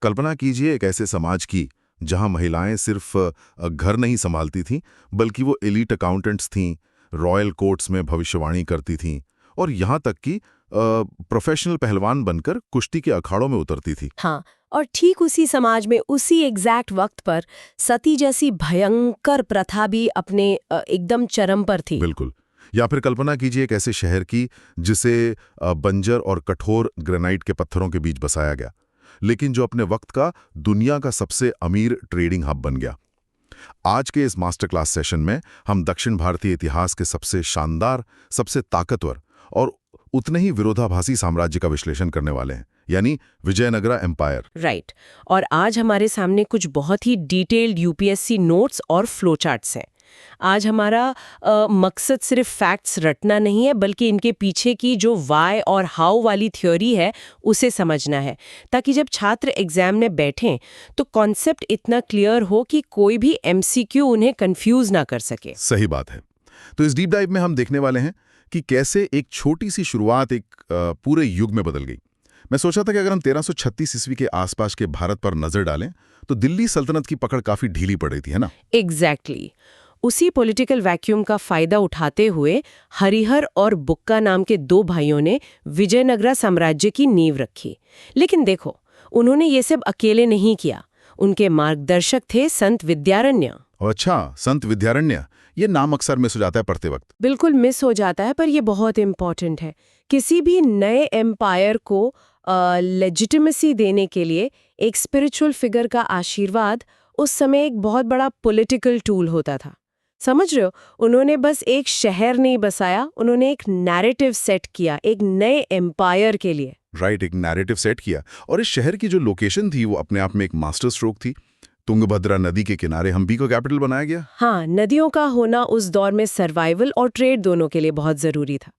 कल्पना कीजिए एक ऐसे समाज की जहां महिलाएं सिर्फ घर नहीं संभालती थीं, बल्कि वो एलीट अकाउंटेंट्स थीं, रॉयल कोर्ट्स में भविष्यवाणी करती थीं और यहाँ तक कि प्रोफेशनल पहलवान बनकर कुश्ती के अखाड़ों में उतरती थी। हाँ, और ठीक उसी समाज में उसी एग्जैक्ट वक्त पर सती जैसी भयंकर प्रथा भी अपने एकदम चरम पर थी। बिल्कुल। या फिर कल्पना कीजिए एक ऐसे शहर की जिसे बंजर और कठोर ग्रेनाइट के पत्थरों के बीच बसाया गया, लेकिन जो अपने वक्त का दुनिया का सबसे अमीर ट्रेडिंग हब बन गया। आज के इस मास्टर क्लास सेशन में हम दक्षिण भारतीय इतिहास के सबसे शानदार, सबसे ताकतवर और उतने ही विरोधाभासी साम्राज्य का विश्लेषण करने वाले हैं, यानी विजयनगरा एम्पायर। राइट। और आज हमारे सामने कुछ बहुत ही डिटेल्ड यूपीएससी नोट्स और फ्लो चार्ट्स हैं। आज हमारा मकसद सिर्फ फैक्ट्स रटना नहीं है, बल्कि इनके पीछे की जो वाई और हाउ वाली थ्योरी है उसे समझना है, ताकि जब छात्र एग्जाम में बैठें तो कॉन्सेप्ट इतना क्लियर हो कि कोई भी एमसीक्यू उन्हें कंफ्यूज ना कर सके। सही बात है। तो इस डीप डाइव में हम देखने वाले हैं कि कैसे एक छोटी सी शुरुआत एक पूरे युग में बदल गई। मैं सोचा था कि अगर हम 1336 ईस्वी के आसपास के भारत पर नजर डालें तो दिल्ली सल्तनत की पकड़ काफी ढीली पड़ रही थी, है ना? एग्जैक्टली। उसी पॉलिटिकल वैक्यूम का फायदा उठाते हुए हरिहर और बुक्का नाम के दो भाइयों ने विजयनगरा साम्राज्य की नींव रखी। लेकिन देखो, उन्होंने ये सब अकेले नहीं किया। उनके मार्गदर्शक थे संत विद्यारण्य। अच्छा, संत विद्यारण्य, ये नाम अक्सर मिस हो जाता है पढ़ते वक्त। बिल्कुल मिस हो जाता है, पर ये बहुत इम्पोर्टेंट है। किसी भी नए एम्पायर को लेजिटिमेसी देने के लिए एक स्पिरिचुअल फिगर का आशीर्वाद उस समय एक बहुत बड़ा पॉलिटिकल टूल होता था। समझ रहे हो? उन्होंने बस एक शहर नहीं बसाया, उन्होंने एक नैरेटिव सेट किया एक नए एम्पायर के लिए। राइट, एक नैरेटिव सेट किया। और इस शहर की जो लोकेशन थी वो अपने आप में एक मास्टर स्ट्रोक थी। तुंगभद्रा नदी के किनारे हम्पी को कैपिटल बनाया गया। हाँ, नदियों का होना उस दौर में सर्वाइवल और ट्रेड दोनों के लिए बहुत जरूरी था।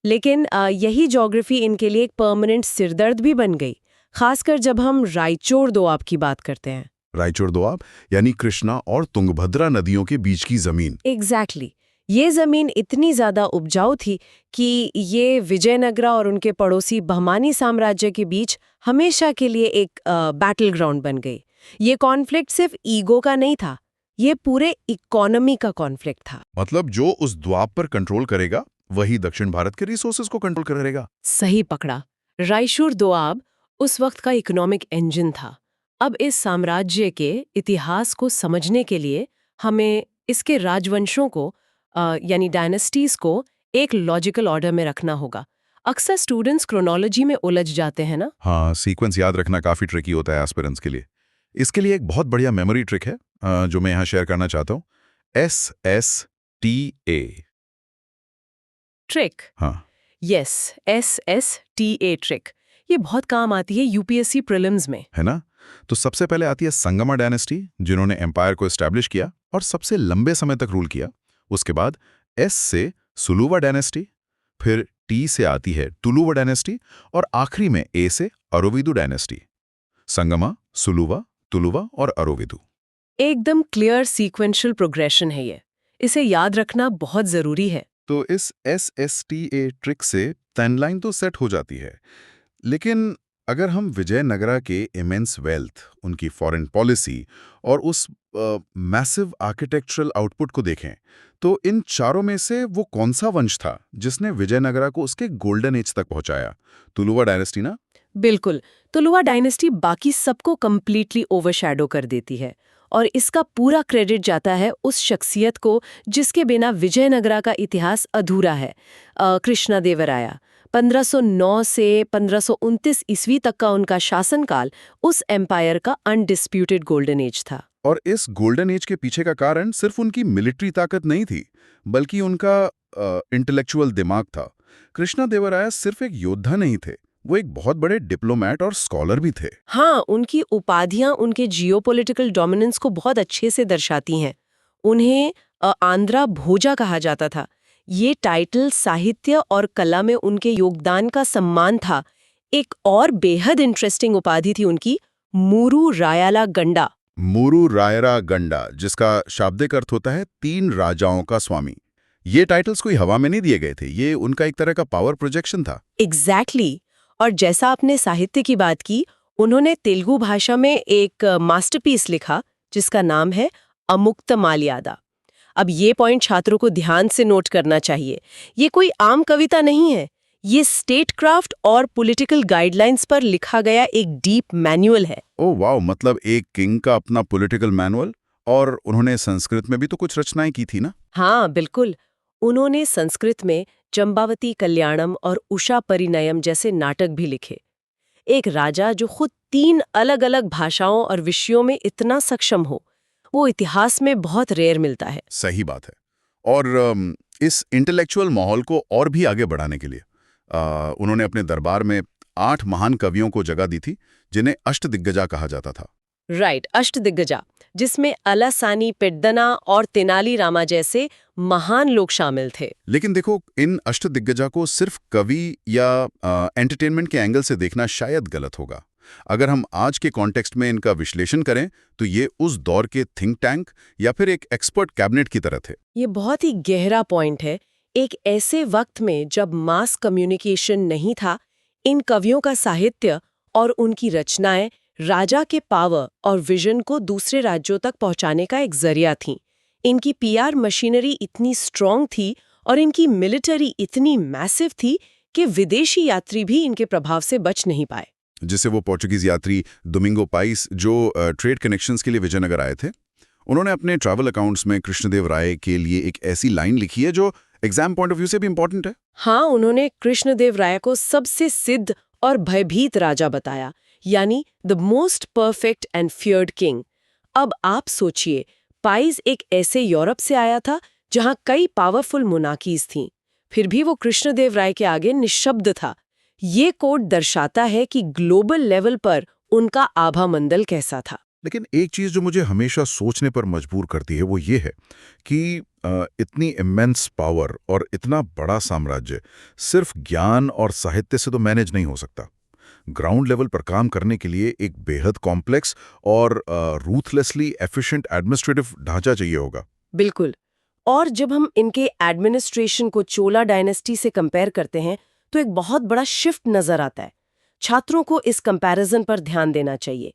लेकिन यही ज्योग्राफी इनके लिए एक परमानेंट सिरदर्द भी बन गई, खासकर जब हम रायचोर दोआब की बात करते हैं। रायचोर दोआब यानी कृष्णा और तुंगभद्रा नदियों के बीच की जमीन। एग्जैक्टली। ये जमीन इतनी ज्यादा उपजाऊ थी कि ये विजयनगरा और उनके पड़ोसी बहमानी साम्राज्य के बीच हमेशा के लिए एक बैटल ग्राउंड बन गई। ये कॉन्फ्लिक्ट सिर्फ ईगो का नहीं था, ये पूरे इकोनॉमी का कॉन्फ्लिक्ट था। मतलब जो उस द्वाब पर कंट्रोल करेगा वही दक्षिण भारत के रिसोर्सेज को कंट्रोल करेगा। सही पकड़ा। रायचूर दोआब उस वक्त का इकोनॉमिक इंजन था। अब इस साम्राज्य के इतिहास को समझने के लिए हमें इसके राजवंशों को यानी डायनेस्टीज को एक लॉजिकल ऑर्डर में रखना होगा। अक्सर स्टूडेंट्स क्रोनोलॉजी में उलझ जाते हैं ना। हाँ, सीक्वेंस याद रखना काफी ट्रिकी होता है एस्पिरेंट्स के लिए। इसके लिए एक बहुत बढ़िया मेमोरी ट्रिक है जो मैं यहाँ शेयर करना चाहता हूँ। SSTA trick. हाँ, यस, SSTA ट्रिक। ये बहुत काम आती है यूपीएससी प्रीलिम्स में, है ना? तो सबसे पहले आती है संगमा डायनेस्टी, जिन्होंने एम्पायर को एस्टैब्लिश किया और सबसे लंबे समय तक रूल किया। उसके बाद S से सुलुवा डायनेस्टी, फिर T से आती है तुलुवा डायनेस्टी और आखिरी में A से अरोविदु डायनेस्टी। संगमा, सुलुवा, तुलुवा और अरोविदु। एकदम क्लियर सीक्वेंशियल प्रोग्रेशन है ये। इसे याद रखना बहुत जरूरी है। तो इस SSTA ट्रिक से टाइमलाइन तो सेट हो जाती है, लेकिन अगर हम विजयनगरा के इमेंस वेल्थ, उनकी फॉरेन पॉलिसी और उस मैसिव आर्किटेक्चरल आउटपुट को देखें, तो इन चारों में से वो कौन सा वंश था जिसने विजयनगरा को उसके गोल्डन एज तक पहुंचाया? तुलुवा डायनेस्टी ना? बिल्कुल। तुलुवा डायनेस्टी बाकी सबको कंप्लीटली ओवरशैडो कर देती है, और इसका पूरा क्रेडिट जाता है उस शख्सियत को जिसके बिना विजयनगरा का इतिहास अधूरा है, कृष्णदेवराया। 1509 से 1529 ईस्वी तक का उनका शासनकाल उस एम्पायर का अनडिस्प्यूटेड गोल्डन एज था। और इस गोल्डन एज के पीछे का कारण सिर्फ उनकी मिलिट्री ताकत नहीं थी, बल्कि उनका इंटेलेक्चुअल दिमाग था। कृष्णदेवराया सिर्फ एक योद्धा नहीं थे, वो एक बहुत बड़े डिप्लोमैट और स्कॉलर भी थे। हाँ, उनकी उपाधियां उनके जियोपॉलिटिकल डोमिनेंस को बहुत अच्छे से दर्शाती हैं। उन्हें आंध्रा भोजा कहा जाता था। ये टाइटल साहित्य और कला में उनके योगदान का सम्मान था। एक और बेहद इंटरेस्टिंग उपाधि थी उनकी, मूरू रायाला गंडा। मूरू रायरा गंडा, जिसका शाब्दिक अर्थ होता है 3 राजाओं का स्वामी। ये टाइटल्स कोई हवा में नहीं दिए गए थे, ये उनका एक तरह का पावर प्रोजेक्शन था। एग्जैक्टली। और जैसा आपने साहित्य की बात की, उन्होंने तेलुगु भाषा में एक मास्टरपीस लिखा जिसका नाम है अमुक्त माल्यादा। अब ये पॉइंट छात्रों को ध्यान से नोट करना चाहिए। ये कोई आम कविता नहीं है, ये स्टेट क्राफ्ट और पॉलिटिकल गाइडलाइंस पर लिखा गया एक डीप मैनुअल है। ओह वाओ, मतलब एक किंग का अपना पॉलिटिकल मैनुअल। और उन्होंने संस्कृत में भी तो कुछ रचनाएं की थी ना? हाँ बिल्कुल, उन्होंने संस्कृत में चंपावती कल्याणम और उषा परिणयम जैसे नाटक भी लिखे। एक राजा जो खुद 3 अलग-अलग भाषाओं और विषयों में इतना सक्षम हो, वो इतिहास में बहुत रेयर मिलता है। सही बात है। और इस इंटेलेक्चुअल माहौल को और भी आगे बढ़ाने के लिए उन्होंने अपने दरबार में 8 महान कवियों को जगह दी थी, जिन्हें अष्टदिग्गजा कहा जाता था। राइट, अष्टदिग्गजा, जिसमें अलासानी पेड्डना और तेनाली रामा जैसे महान लोग शामिल थे। लेकिन देखो, इन अष्टदिग्गजा को सिर्फ कवि या एंटरटेनमेंट के एंगल से देखना शायद गलत होगा। अगर हम आज के कॉन्टेक्स्ट में इनका विश्लेषण करें तो ये उस दौर के थिंक टैंक या फिर एक एक्सपर्ट कैबिनेट की तरह थे। ये बहुत ही गहरा पॉइंट है। एक ऐसे वक्त में जब मास कम्युनिकेशन नहीं था, इन कवियों का साहित्य और उनकी रचनाएं राजा के पावर और विजन को दूसरे राज्यों तक पहुंचाने का एक जरिया थीं। इनकी पीआर मशीनरी इतनी स्ट्रांग थी और इनकी मिलिट्री इतनी मैसिव थी कि विदेशी यात्री भी इनके प्रभाव से बच नहीं पाए। जिसे वो पोर्चुगीज यात्री डोमिंगो पाइस, जो ट्रेड कनेक्शंस के लिए विजयनगर आए थे, उन्होंने अपने ट्रैवल अकाउंट्स में कृष्णदेव राय के लिए एक ऐसी लाइन लिखी है जो एग्जाम पॉइंट ऑफ व्यू से भी इंपॉर्टेंट है। हाँ, उन्होंने कृष्णदेव राय को सबसे सिद्ध और भयभीत राजा बताया, यानी the most perfect and feared king. अब आप सोचिए, पाइस एक ऐसे यूरोप से आया था जहां कई पावरफुल मोनार्कीज थीं, फिर भी वो कृष्णदेव राय के आगे निशब्द था। ये कोट दर्शाता है कि ग्लोबल लेवल पर उनका आभामंडल कैसा था। लेकिन एक चीज जो मुझे हमेशा सोचने पर मजबूर करती है वो ये है कि इतनी इमेंस पावर और इतना बड़ा साम्राज्य सिर्फ ज्ञान और साहित्य से तो मैनेज नहीं हो सकता। ग्राउंड लेवल पर काम करने के लिए एक बेहद कॉम्प्लेक्स और रूथलेसली एफिशिएंट एडमिनिस्ट्रेटिव ढांचा चाहिए होगा। बिल्कुल। और जब हम इनके एडमिनिस्ट्रेशन को चोला डायनेस्टी से कंपेयर करते हैं तो एक बहुत बड़ा शिफ्ट नजर आता है। छात्रों को इस कंपैरिजन पर ध्यान देना चाहिए।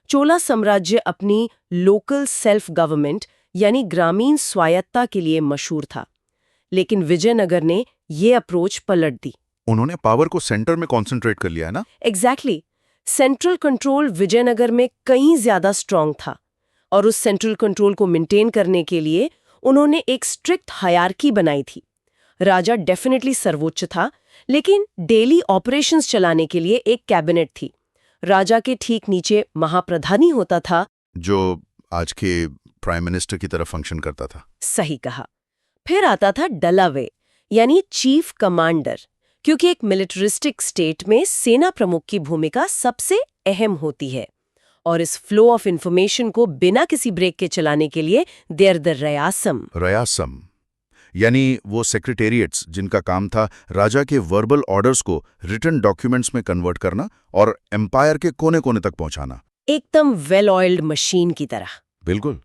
चोला साम्राज्य अपनी लोकल सेल्फ गवर्नमेंट यानी ग्रामीण स्वायत्ता के लिए मशहूर था, लेकिन विजयनगर ने ये अप्रोच पलट दी। उन्होंने पावर को सेंटर में कॉन्सेंट्रेट कर लिया है ना? एग्जैक्टली। सेंट्रल कंट्रोल विजयनगर में कहीं ज्यादा स्ट्रांग था और उस सेंट्रल कंट्रोल को मेंटेन करने के लिए उन्होंने एक स्ट्रिक्ट हायरार्की बनाई थी। राजा डेफिनेटली सर्वोच्च था, लेकिन डेली ऑपरेशंस चलाने के लिए एक कैबिनेट थी। राजा के ठीक नीचे महाप्रधानी होता था, जो आज के प्राइम मिनिस्टर की तरह फंक्शन करता था। सही कहा। फिर आता था डलावे यानी चीफ कमांडर, क्योंकि एक मिलिटरिस्टिक स्टेट में सेना प्रमुख की भूमिका सबसे अहम होती है और इस फ्लो ऑफ इंफॉर्मेशन को बिना किसी ब्रेक के चलाने के लिए देयर द रयासम यानी वो सेक्रेटेरिएट्स जिनका काम था राजा के वर्बल ऑर्डर्स को रिटन डॉक्यूमेंट्स में कन्वर्ट करना और एम्पायर के कोने-कोने तक पहुंचाना। एकदम वेल ऑयल्ड मशीन की तरह। बिल्कुल।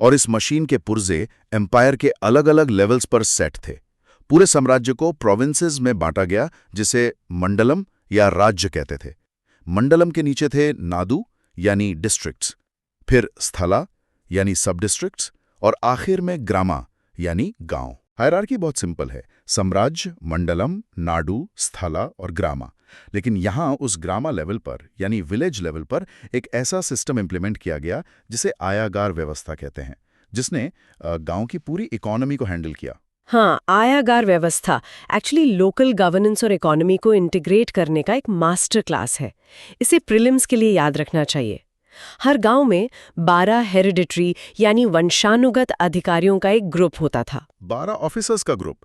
और इस मशीन के पुर्जे एम्पायर के अलग-अलग लेवल्स पर सेट थे। पूरे साम्राज्य को प्रोविंसेस में बांटा गया, जिसे मंडलम या राज्य कहते थे। मंडलम के नीचे थे नादु यानी डिस्ट्रिक्ट्स, फिर स्थला यानी सब डिस्ट्रिक्ट्स और आखिर में ग्रामा यानी गांव। हायरार्की बहुत सिंपल है, साम्राज्य, मंडलम, नाडु, स्थला और ग्रामा। लेकिन यहाँ उस ग्रामा लेवल पर यानी विलेज लेवल पर एक ऐसा सिस्टम इंप्लीमेंट किया गया जिसे आयागार व्यवस्था कहते हैं, जिसने गांव की पूरी इकोनॉमी को हैंडल किया। हाँ, आयागार व्यवस्था एक्चुअली लोकल गवर्नेंस और इकोनॉमी को इंटीग्रेट करने का एक मास्टर क्लास है। इसे प्रीलिम्स के लिए याद रखना चाहिए। हर गांव में 12 हेरिडिटरी यानी वंशानुगत अधिकारियों का एक ग्रुप होता था। 12 ऑफिसर्स का ग्रुप।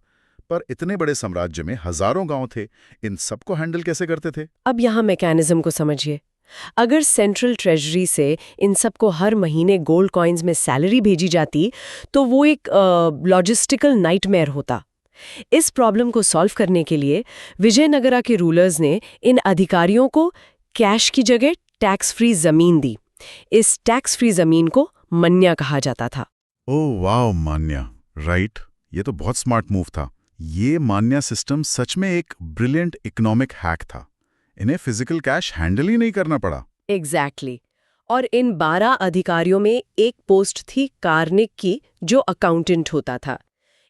पर इतने बड़े साम्राज्य में हजारों गांव थे, इन सबको हैंडल कैसे करते थे? अब यहाँ मैकेनिज्म को समझिए। अगर सेंट्रल ट्रेजरी से इन सबको हर महीने गोल्ड कॉइन्स में सैलरी भेजी जाती तो वो एक लॉजिस्टिकल नाइटमेयर होता। इस प्रॉब्लम को सॉल्व करने के लिए विजयनगरा के रूलर्स ने इन अधिकारियों को कैश की जगह टैक्स फ्री जमीन दी। इस टैक्स फ्री जमीन को मन्या कहा जाता था। ओह वाओ, मान्या, राइट। ये तो बहुत स्मार्ट मूव था। ये मान्या सिस्टम सच में एक ब्रिलियंट इकोनॉमिक हैक था। इन्हें फिजिकल कैश हैंडल ही नहीं करना पड़ा। एग्जैक्टली और इन 12 अधिकारियों में एक पोस्ट थी कार्निक की, जो अकाउंटेंट होता था।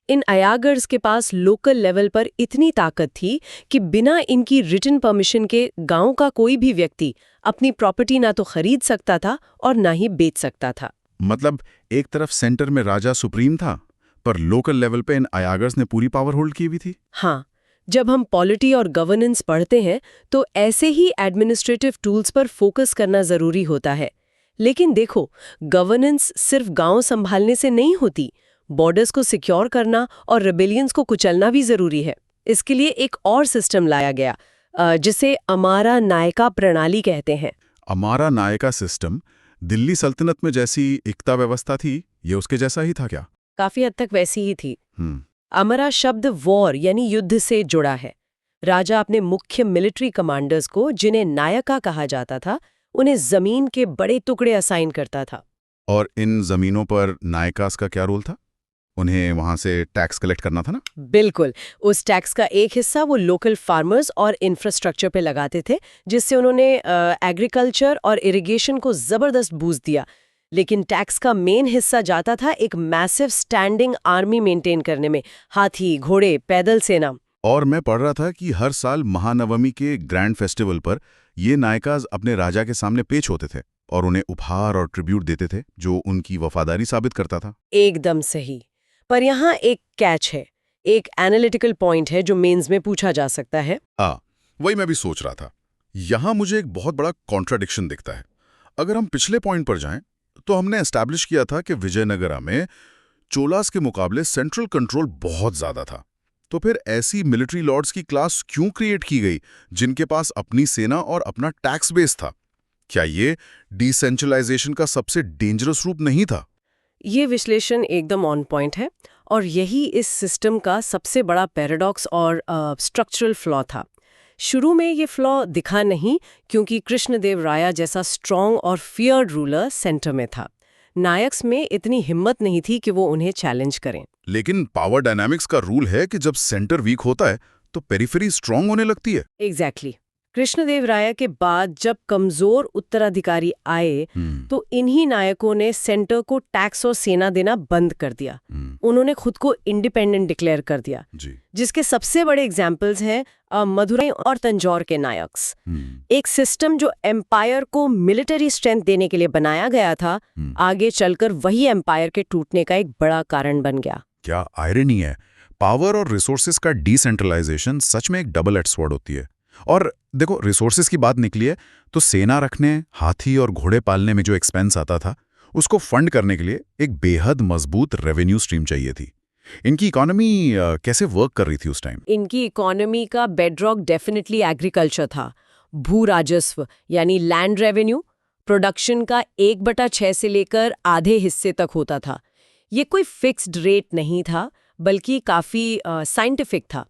इन अयागर्स के पास लोकल लेवल पर इतनी ताकत थी कि बिना इनकी रिटन परमिशन के गांव का कोई भी व्यक्ति अपनी प्रॉपर्टी ना तो खरीद सकता था और ना ही बेच सकता था। मतलब एक तरफ सेंटर में राजा सुप्रीम था, पर लोकल लेवल पे इन अयागर्स ने पूरी पावर होल्ड की हुई थी। हाँ, जब हम पॉलिटी और गवर्नेंस पढ़ते हैं तो ऐसे ही एडमिनिस्ट्रेटिव टूल्स पर फोकस करना जरूरी होता है। लेकिन देखो, गवर्नेंस सिर्फ गांव संभालने से नहीं होती, बॉर्डर्स को सिक्योर करना और रिबेलियंस को कुचलना भी जरूरी है। इसके लिए एक और सिस्टम लाया गया जिसे अमारा नायका प्रणाली कहते हैं। अमारा नायका सिस्टम दिल्ली सल्तनत में जैसी एकता व्यवस्था थी, ये उसके जैसा ही था क्या? काफी हद तक वैसी ही थी। अमरा शब्द वॉर यानी युद्ध से जुड़ा है। राजा अपने मुख्य मिलिट्री कमांडर्स को, जिन्हें नायका कहा जाता था, उन्हें जमीन के बड़े टुकड़े असाइन करता था। और इन जमीनों पर नायकास का क्या रोल था? उन्हें वहां से टैक्स कलेक्ट करना था ना? बिल्कुल, उस टैक्स का एक हिस्सा वो लोकल फार्मर्स और इंफ्रास्ट्रक्चर पे लगाते थे, जिससे उन्होंने एग्रीकल्चर और इरिगेशन को जबरदस्त बूस्ट दिया। लेकिन टैक्स का मेन हिस्सा जाता था एक मैसिव स्टैंडिंग आर्मी मेंटेन करने में, हाथी, घोड़े, पैदल सेना। और मैं पढ़ रहा था कि हर साल महानवमी के ग्रैंड फेस्टिवल पर ये नायकाज अपने राजा के सामने पेश होते थे और उन्हें उपहार और ट्रिब्यूट देते थे, जो उनकी वफादारी साबित करता था। एकदम सही। पर यहाँ एक कैच है, एक एनालिटिकल पॉइंट है जो मेंस में पूछा जा सकता है। वही मैं भी सोच रहा था। यहाँ मुझे एक बहुत बड़ा कॉन्ट्राडिक्शन दिखता है। अगर हम पिछले पॉइंट पर जाएं, तो हमने एस्टैब्लिश किया था कि विजयनगरा में चोलास के मुकाबले सेंट्रल कंट्रोल बहुत ज्यादा था। तो फिर ऐसी मिलिट्री लॉर्ड्स की क्लास क्यों क्रिएट की गई, जिनके पास अपनी सेना और अपना टैक्स बेस था? क्या ये डिसेंट्रलाइजेशन का सबसे डेंजरस रूप नहीं था? ये विश्लेषण एकदम ऑन पॉइंट है, और यही इस सिस्टम का सबसे बड़ा पैराडॉक्स और स्ट्रक्चरल फ्लॉ था। शुरू में ये फ्लॉ दिखा नहीं, क्योंकि कृष्णदेव राया जैसा स्ट्रॉन्ग और फियर्ड रूलर सेंटर में था। नायक्स में इतनी हिम्मत नहीं थी कि वो उन्हें चैलेंज करें। लेकिन पावर डायनामिक्स का रूल है कि जब सेंटर वीक होता है तो पेरिफेरी स्ट्रांग होने लगती है। एग्जैक्टली। कृष्णदेव राया के बाद जब कमजोर उत्तराधिकारी आए तो इन्हीं नायकों ने सेंटर को टैक्स और सेना देना बंद कर दिया। उन्होंने खुद को इंडिपेंडेंट डिक्लेयर कर दिया, जिसके सबसे बड़े एग्जाम्पल्स हैं मदुरई और तंजौर के नायक्स। एक सिस्टम जो एम्पायर को मिलिट्री स्ट्रेंथ देने के लिए बनाया गया था, आगे चलकर वही एम्पायर के टूटने का एक बड़ा कारण बन गया। क्या आयरनी है, पावर और रिसोर्सेज का डिसेंट्रलाइजेशन सच में एक डबल एज स्वॉर्ड होती है। और देखो, रिसोर्सेज की बात निकली है तो सेना रखने, हाथी और घोड़े पालने में जो एक्सपेंस आता था, उसको फंड करने के लिए एक बेहद मजबूत रेवेन्यू स्ट्रीम चाहिए थी। इनकी इकोनॉमी कैसे वर्क कर रही थी उस टाइम? इनकी इकोनॉमी का बेडरॉक डेफिनेटली एग्रीकल्चर था। भू राजस्व यानी लैंड रेवेन्यू प्रोडक्शन का 1/6 से लेकर आधे हिस्से तक होता था। ये कोई फिक्स्ड रेट नहीं था, बल्कि काफी साइंटिफिक था।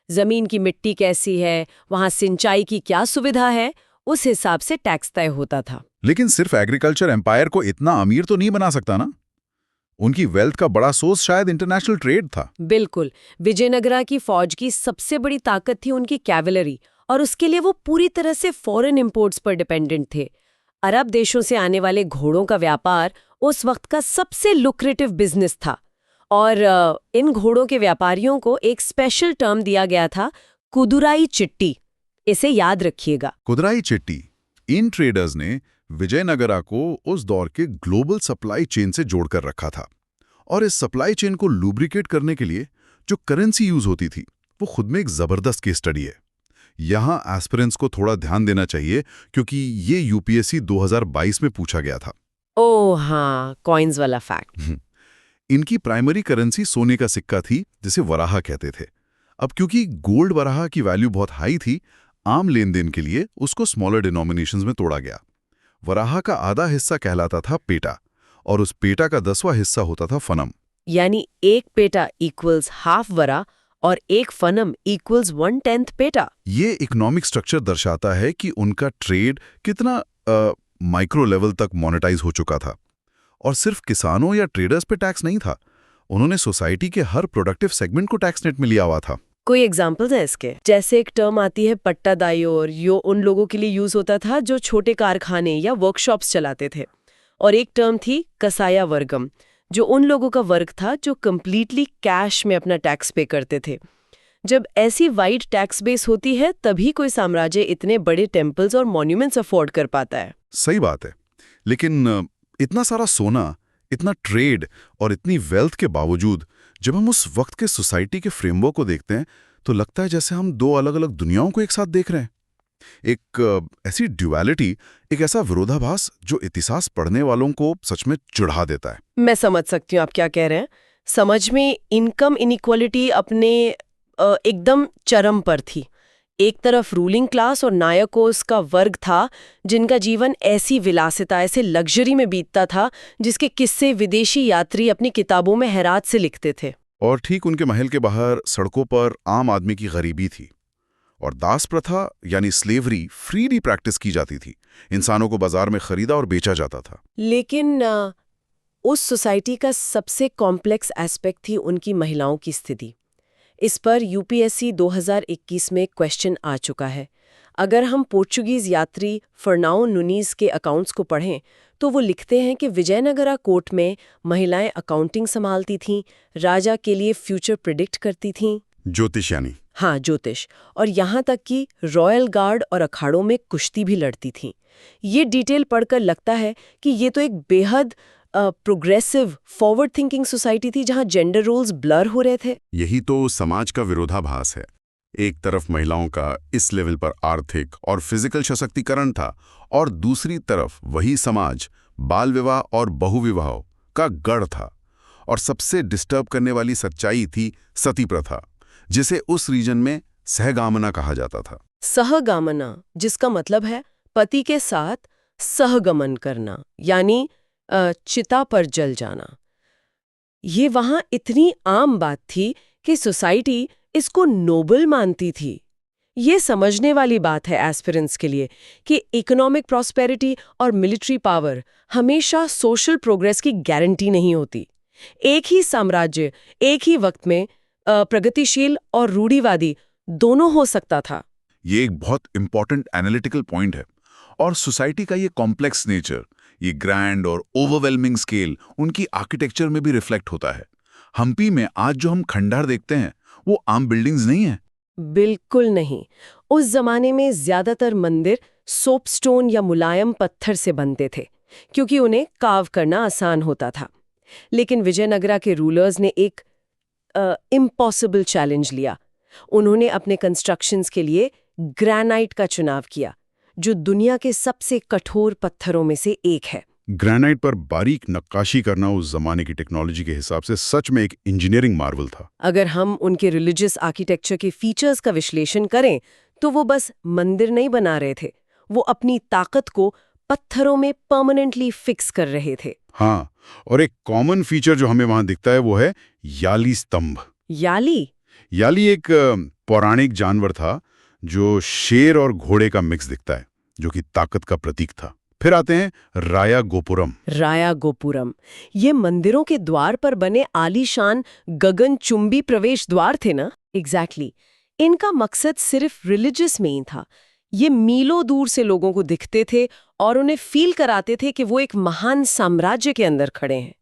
जमीन की मिट्टी कैसी है, वहां सिंचाई की क्या सुविधा है, उस हिसाब से टैक्स तय होता था। लेकिन सिर्फ एग्रीकल्चर एम्पायर को इतना अमीर तो नहीं बना सकता ना। उनकी वेल्थ का बड़ा सोर्स शायद इंटरनेशनल ट्रेड था। बिल्कुल। विजयनगरा की फौज की सबसे बड़ी ताकत थी उनकी कैवलरी, और उसके लिए वो पूरी तरह से फॉरेन इंपोर्ट्स पर डिपेंडेंट थे। अरब देशों से आने वाले घोड़ों का व्यापार उस वक्त का सबसे लुक्रेटिव बिजनेस था, और इन घोड़ों के व्यापारियों को एक स्पेशल टर्म दिया गया था, कुदुराई चिट्टी। इसे याद रखिएगा। कुदराई चिट्टी। इन ट्रेडर्स ने विजयनगरा को उस दौर के ग्लोबल सप्लाई चेन से जोड़कर रखा था, और इस सप्लाई चेन को लुब्रिकेट करने के लिए जो करेंसी यूज होती थी, वो खुद में एक जबरदस्त केस स्टडी है। यहाँ एस्पिरेंट्स को थोड़ा ध्यान देना चाहिए, क्योंकि ये यूपीएससी 2022 में पूछा गया था। ओह हाँ, कॉइन्स वाला फैक्ट। इनकी प्राइमरी करेंसी सोने का सिक्का थी, जिसे वराहा कहते थे। अब क्योंकि गोल्ड वराहा की वैल्यू बहुत हाई थी, आम लेन देन के लिए उसको स्मॉलर डिनोमिनेशंस में तोड़ा गया। वराहा का आधा हिस्सा कहलाता था पेटा, और उस पेटा का 10वां हिस्सा होता था फनम। यानी एक पेटा इक्वल्स हाफ वरा और एक फनम इक्वल्स 1/10 पेटा। ये इकोनॉमिक स्ट्रक्चर दर्शाता है कि उनका ट्रेड कितना माइक्रो लेवल तक मोनेटाइज हो चुका था। और सिर्फ किसानों या ट्रेडर्स पे टैक्स नहीं था, उन्होंने सोसाइटी के हर प्रोडक्टिव सेगमेंट को टैक्स नेट में लिया हुआ था। कोई एग्जाम्पल्स है इसके? जैसे एक टर्म आती है पट्टादायोर, यो उन लोगों के लिए यूज होता था जो छोटे कारखाने या वर्कशॉप्स चलाते थे, और एक टर्म थी कसाया वर्गम, जो उन लोगों का वर्ग था जो कम्प्लीटली कैश में अपना टैक्स पे करते थे। जब ऐसी वाइड टैक्स बेस होती है तभी कोई साम्राज्य इतने बड़े टेम्पल्स और मॉन्यूमेंट्स अफोर्ड कर पाता है। सही बात है, लेकिन इतना सारा सोना, इतना ट्रेड और इतनी वेल्थ के बावजूद जब हम उस वक्त के सोसाइटी के फ्रेमवर्क को देखते हैं तो लगता है जैसे हम दो अलग अलग दुनियाओं को एक साथ देख रहे हैं। एक ऐसी ड्युअलिटी, एक ऐसा विरोधाभास जो इतिहास पढ़ने वालों को सच में चिढ़ा देता है। मैं समझ सकती हूँ आप क्या कह रहे हैं। समझ में इनकम इनइक्वालिटी अपने एकदम चरम पर थी। एक तरफ रूलिंग क्लास और नायकों का वर्ग था जिनका जीवन ऐसी विलासिता, ऐसे लग्जरी में बीतता था जिसके किस्से विदेशी यात्री अपनी किताबों में हैरात से लिखते थे। और ठीक उनके महल के बाहर सड़कों पर आम आदमी की गरीबी थी और दास प्रथा यानी स्लेवरी फ्रीली प्रैक्टिस की जाती थी। इंसानों को बाजार में खरीदा और बेचा जाता था। लेकिन उस सोसाइटी का सबसे कॉम्प्लेक्स एस्पेक्ट थी उनकी महिलाओं की स्थिति। इस पर यूपीएससी 2021 में क्वेश्चन आ चुका है। अगर हम पोर्चुगीज यात्री फर्नाओ नुनीज के अकाउंट्स को पढ़ें तो वो लिखते हैं कि विजयनगरा कोर्ट में महिलाएं अकाउंटिंग संभालती थीं, राजा के लिए फ्यूचर प्रिडिक्ट करती थीं, ज्योतिष यानी? हाँ, ज्योतिष, और यहाँ तक कि रॉयल गार्ड और अखाड़ों में कुश्ती भी लड़ती थीं। ये डिटेल पढ़कर लगता है कि ये तो एक बेहद प्रोग्रेसिव, फॉरवर्ड थिंकिंग सोसाइटी थी जहाँ जेंडर रोल्स ब्लर हो रहे थे। यही तो समाज का विरोधाभास है। एक तरफ महिलाओं का इस लेवल पर आर्थिक और फिजिकल सशक्तिकरण था और दूसरी तरफ वही समाज बाल विवाह और बहुविवाह का गढ़ था। और सबसे डिस्टर्ब करने वाली सच्चाई थी सती प्रथा, जिसे उस रीजन में सहगामना कहा जाता था। सहगामना, जिसका मतलब है पति के साथ सहगमन करना, यानी चिता पर जल जाना। ये वहां इतनी आम बात थी कि सोसाइटी इसको नोबल मानती थी। ये समझने वाली बात है एस्पिरेंट्स के लिए कि इकोनॉमिक प्रॉस्पेरिटी और मिलिट्री पावर हमेशा सोशल प्रोग्रेस की गारंटी नहीं होती। एक ही साम्राज्य एक ही वक्त में प्रगतिशील और रूढ़िवादी दोनों हो सकता था। ये एक बहुत इंपॉर्टेंट एनालिटिकल पॉइंट है। और सोसाइटी का ये कॉम्प्लेक्स नेचर, ये ग्रैंड और ओवरवेलमिंग स्केल उनकी आर्किटेक्चर में भी रिफ्लेक्ट होता है। हम्पी में आज जो हम खंडहर देखते हैं वो आम बिल्डिंग्स नहीं है। बिल्कुल नहीं। उस जमाने में ज्यादातर मंदिर सोपस्टोन या मुलायम पत्थर से बनते थे क्योंकि उन्हें कार्व करना आसान होता था। लेकिन विजयनगरा के रूलर्स ने एक इम्पॉसिबल चैलेंज लिया। उन्होंने अपने कंस्ट्रक्शंस के लिए ग्रेनाइट का चुनाव किया, जो दुनिया के सबसे कठोर पत्थरों में से एक है। ग्रेनाइट पर बारीक नक्काशी करना उस जमाने की टेक्नोलॉजी के हिसाब से सच में एक इंजीनियरिंग मार्वल था। अगर हम उनके रिलीजियस आर्किटेक्चर के फीचर्स का विश्लेषण करें तो वो बस मंदिर नहीं बना रहे थे, वो अपनी ताकत को पत्थरों में परमानेंटली फिक्स कर रहे थे। हाँ, और एक कॉमन फीचर जो हमें वहां दिखता है वो है याली स्तंभ। याली एक पौराणिक जानवर था जो शेर और घोड़े का मिक्स दिखता है, जो कि ताकत का प्रतीक था। फिर आते हैं राया गोपुरम। ये मंदिरों के द्वार पर बने आलीशान गगनचुंबी प्रवेश द्वार थे ना? एग्जैक्टली। इनका मकसद सिर्फ रिलीजियस में ही था। ये मीलों दूर से लोगों को दिखते थे और उन्हें फील कराते थे कि वो एक महान साम्राज्य के अंदर खड़े हैं।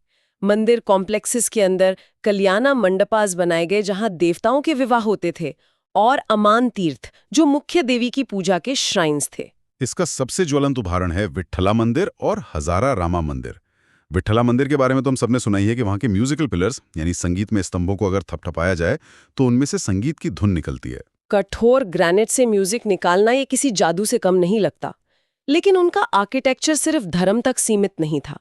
मंदिर कॉम्प्लेक्सेस के अंदर कल्याणा मंडपास बनाए गए जहां देवताओं के विवाह होते थे, और अमान तीर्थ जो मुख्य देवी की पूजा के श्राइन्स थे। इसका सबसे ज्वलंत उदाहरण है विट्ठला मंदिर और हजारा रामा मंदिर। विट्ठला मंदिर के बारे में तो हम सबने सुना ही है कि वहाँ के म्यूजिकल पिलर्स यानी संगीत में स्तंभों को अगर थपथपाया जाए तो उनमें से संगीत की धुन निकलती है। कठोर ग्रेनाइट से म्यूजिक निकालना ये किसी जादू से कम नहीं लगता। लेकिन उनका आर्किटेक्चर सिर्फ धर्म तक सीमित नहीं था।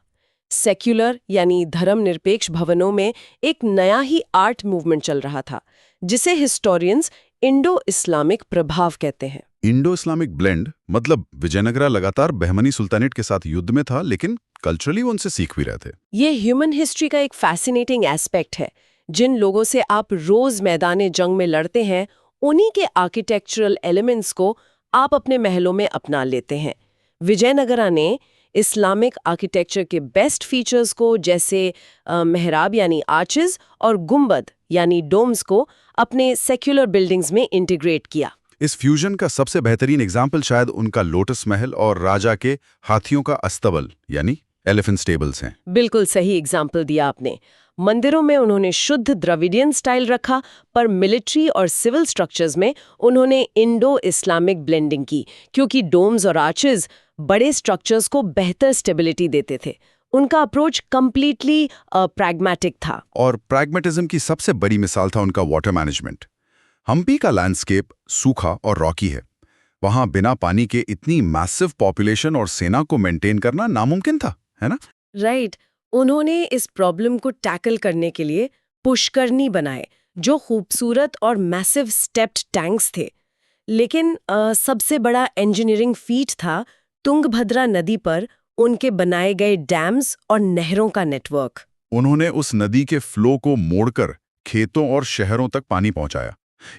सेक्युलर यानी धर्मनिरपेक्ष भवनों में एक नया ही आर्ट मूवमेंट चल रहा था, जिसे हिस्टोरियंस इंडो इस्लामिक प्रभाव कहते हैं। इंडो इस्लामिक ब्लेंड मतलब विजयनगरा लगातार बहमनी सुल्तानेट के साथ युद्ध में था, लेकिन कल्चरली उनसे सीख भी रहे थे। ये ह्यूमन हिस्ट्री का एक फैसिनेटिंग एस्पेक्ट है। जिन लोगों से आप रोज मैदाने जंग में लड़ते हैं, उन्हीं के आर्किटेक्चरल एलिमेंट्स को आप अपने महलों में अपना लेते हैं। विजयनगरा ने इस्लामिक आर्किटेक्चर के बेस्ट फीचर्स को, जैसे मेहराब यानी आर्चेस और गुंबद यानी डोम्स को अपने सेक्युलर बिल्डिंग्स में इंटीग्रेट किया। इस फ्यूजन का सबसे बेहतरीन एग्जाम्पल शायद उनका लोटस महल और राजा के हाथियों का अस्तबल यानी एलिफेंट स्टेबल्स हैं। बिल्कुल सही एग्जाम्पल दिया आपने। मंदिरों में उन्होंने शुद्ध द्रविडियन स्टाइल रखा, पर मिलिट्री और सिविल स्ट्रक्चर्स में उन्होंने इंडो इस्लामिक ब्लेंडिंग की, क्योंकि डोम्स और आर्चेस बड़े स्ट्रक्चर्स को बेहतर स्टेबिलिटी देते थे। उनका अप्रोच कंप्लीटली प्रैग्मेटिक था। और प्रैग्मेटिज्म की सबसे बड़ी मिसाल था उनका वाटर मैनेजमेंट। हम्पी का लैंडस्केप सूखा और रॉकी है। वहां बिना पानी के इतनी मैसिव पॉपुलेशन और सेना को मेंटेन करना नामुमकिन था, है ना? राइट। उन्होंने इस प्रॉब्लम को टैकल करने के लिए पुष्करनी बनाए, जो खूबसूरत और मैसिव स्टेप्ड टैंक्स थे। लेकिन सबसे बड़ा इंजीनियरिंग फीट था तुंगभद्रा नदी पर उनके बनाए गए डैम्स और नहरों का नेटवर्क। उन्होंने उस नदी के फ्लो को मोड़कर खेतों और शहरों तक पानी पहुंचाया।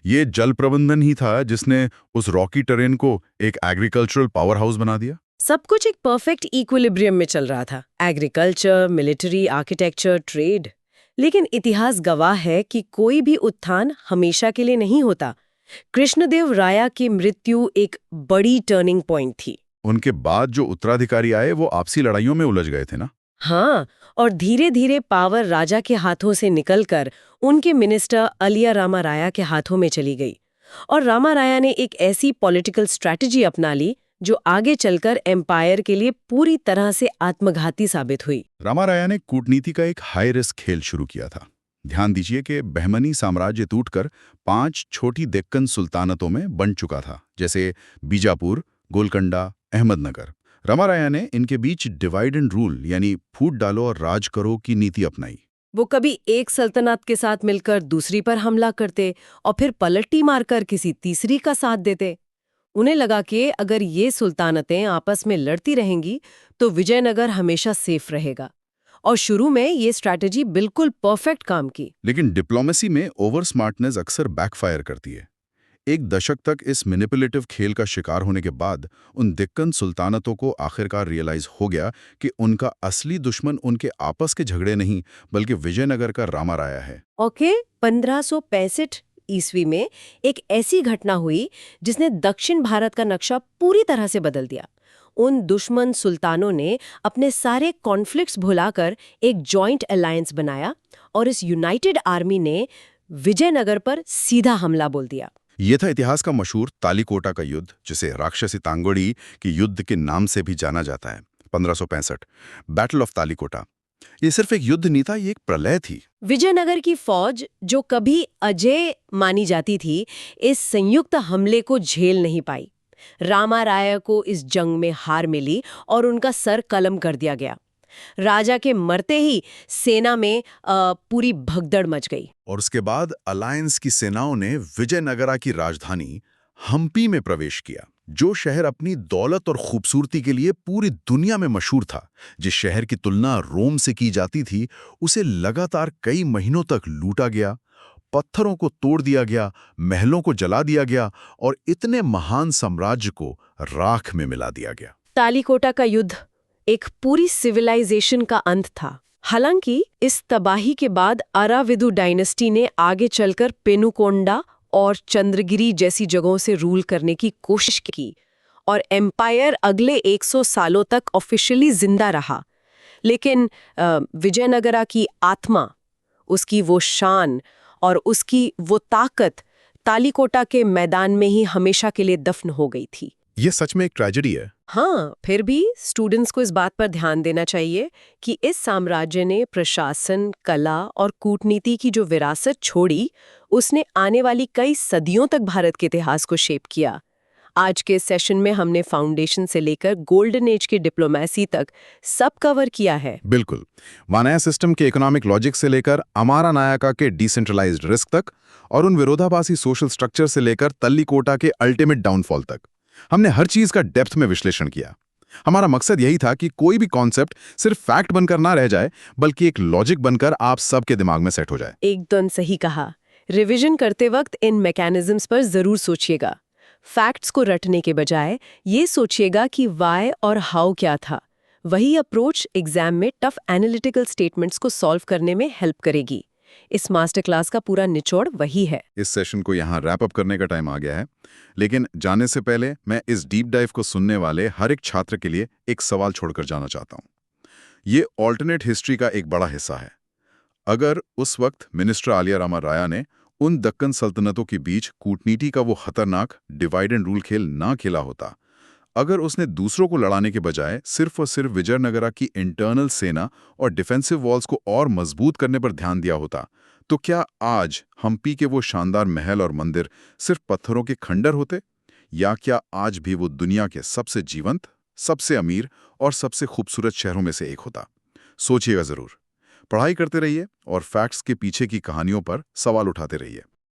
ये जल प्रबंधन ही था जिसने उस रॉकी टेरेन को एक एग्रीकल्चरल पावर हाउस बना दिया। सब कुछ एक परफेक्ट इक्विलिब्रियम में चल रहा था, एग्रीकल्चर, मिलिट्री, आर्किटेक्चर, ट्रेड। लेकिन इतिहास गवाह है कि कोई भी उत्थान हमेशा के लिए नहीं होता। कृष्णदेव राया की मृत्यु एक बड़ी टर्निंग पॉइंट थी। उनके बाद जो उत्तराधिकारी आए वो आपसी लड़ाइयों में उलझ गए थे ना। हाँ, और धीरे धीरे पावर राजा के हाथों से निकलकर उनके मिनिस्टर अलिया रामा राया के हाथों में चली गई। और रामा राया ने एक ऐसी पॉलिटिकल स्ट्रैटेजी अपना ली जो आगे चलकर एम्पायर के लिए पूरी तरह से आत्मघाती साबित हुई। रामा राया ने कूटनीति का एक हाई रिस्क खेल शुरू किया था। ध्यान दीजिए कि बहमनी साम्राज्य टूटकर 5 छोटी डेक्कन सुल्तानतों में बंट चुका था, जैसे बीजापुर, गोलकंडा, अहमदनगर। रामा राया ने इनके बीच डिवाइड एंड रूल यानी फूट डालो और राज करो की नीति अपनाई। वो कभी एक सल्तनत के साथ मिलकर दूसरी पर हमला करते और फिर पलटी मारकर किसी तीसरी का साथ देते। उन्हें लगा कि अगर ये सुल्तानतें आपस में लड़ती रहेंगी तो विजयनगर हमेशा सेफ रहेगा। और शुरू में ये स्ट्रैटेजी बिल्कुल परफेक्ट काम की। लेकिन डिप्लोमेसी में ओवर स्मार्टनेस अक्सर बैकफायर करती है। एक दशक तक इस मैनिपुलेटिव खेल का शिकार होने के बाद उन डेक्कन सुल्तानतों को आखिरकार रियलाइज हो गया कि उनका असली दुश्मन उनके आपस के झगड़े नहीं बल्कि विजयनगर का रामा राया है। ओके, 1565 ईस्वी में एक ऐसी घटना हुई जिसने दक्षिण भारत का नक्शा पूरी तरह से बदल दिया। उन दुश्मन सुल्तानों ने अपने सारे कॉन्फ्लिक्ट्स भुलाकर एक जॉइंट अलायंस बनाया और इस यूनाइटेड आर्मी ने विजयनगर पर सीधा हमला बोल दिया। ये था इतिहास का मशहूर तालीकोटा का युद्ध, जिसे राक्षसी तांगोड़ी के युद्ध के नाम से भी जाना जाता है। 1565 बैटल ऑफ तालीकोटा। ये सिर्फ एक युद्ध नहीं था, ये एक प्रलय थी। विजयनगर की फौज, जो कभी अजेय मानी जाती थी, इस संयुक्त हमले को झेल नहीं पाई। रामा राया को इस जंग में हार मिली और उनका सर कलम कर दिया गया। राजा के मरते ही सेना में पूरी भगदड़ मच गई। और उसके बाद अलायंस की सेनाओं ने विजयनगरा की राजधानी हम्पी में प्रवेश किया, जो शहर अपनी दौलत और खूबसूरती के लिए पूरी दुनिया में मशहूर था। जिस शहर की तुलना रोम से की जाती थी, उसे लगातार कई महीनों तक लूटा गया, पत्थरों को तोड़ दिया गया, महलों को जला दिया गया और इतने महान साम्राज्य को राख में मिला दिया गया। तालीकोटा का युद्ध एक पूरी सिविलाइजेशन का अंत था। हालांकि इस तबाही के बाद अराविदु डायनेस्टी ने आगे चलकर पेनुकोंडा और चंद्रगिरी जैसी जगहों से रूल करने की कोशिश की और एम्पायर अगले 100 सालों तक ऑफिशियली जिंदा रहा। लेकिन विजयनगरा की आत्मा, उसकी वो शान और उसकी वो ताकत तालीकोटा के मैदान में ही हमेशा के लिए दफन हो गई थी। ये सच में एक ट्रेजेडी है। हाँ, फिर भी स्टूडेंट्स को इस बात पर ध्यान देना चाहिए कि इस साम्राज्य ने प्रशासन, कला और कूटनीति की जो विरासत छोड़ी, उसने आने वाली कई सदियों तक भारत के इतिहास को शेप किया। आज के सेशन में हमने फाउंडेशन से लेकर गोल्डन एज की डिप्लोमेसी तक सब कवर किया है। बिल्कुल, वानाया सिस्टम के इकोनॉमिक लॉजिक से लेकर अमारा नायका के डिसेंट्रलाइज्ड रिस्क तक और उन विरोधाभासी सोशल स्ट्रक्चर से लेकर तल्लीकोटा के अल्टीमेट डाउनफॉल तक हमने हर चीज का डेप्थ में विश्लेषण किया। हमारा मकसद यही था कि कोई भी कॉन्सेप्ट सिर्फ फैक्ट बनकर ना रह जाए, बल्कि एक लॉजिक बनकर आप सबके दिमाग में सेट हो जाए। एकदम सही कहा। रिवीजन करते वक्त इन मैकेनिज्म्स पर जरूर सोचिएगा। फैक्ट्स को रटने के बजाय ये सोचिएगा कि वाई और हाउ क्या था, वही अप्रोच एग्जाम में टफ एनालिटिकल स्टेटमेंट्स को सॉल्व करने में हेल्प करेगी। इस मास्टर क्लास का पूरा निचोड़ वही है। इस सेशन को यहाँ रैप अप करने का टाइम आ गया है, लेकिन जाने से पहले मैं इस डीप डाइव को सुनने वाले हर एक छात्र के लिए एक सवाल छोड़कर जाना चाहता हूँ। ये ऑल्टरनेट हिस्ट्री का एक बड़ा हिस्सा है। अगर उस वक्त मिनिस्टर आलिया रामा राया ने उन दक्कन सल्तनतों के बीच कूटनीति का वो खतरनाक डिवाइड एंड रूल खेल ना खेला होता, अगर उसने दूसरों को लड़ाने के बजाय सिर्फ और सिर्फ विजयनगरा की इंटरनल सेना और डिफेंसिव वॉल्स को और मजबूत करने पर ध्यान दिया होता, तो क्या आज हम्पी के वो शानदार महल और मंदिर सिर्फ पत्थरों के खंडर होते, या क्या आज भी वो दुनिया के सबसे जीवंत, सबसे अमीर और सबसे खूबसूरत शहरों में से एक होता? सोचिएगा जरूर। पढ़ाई करते रहिए और फैक्ट्स के पीछे की कहानियों पर सवाल उठाते रहिए।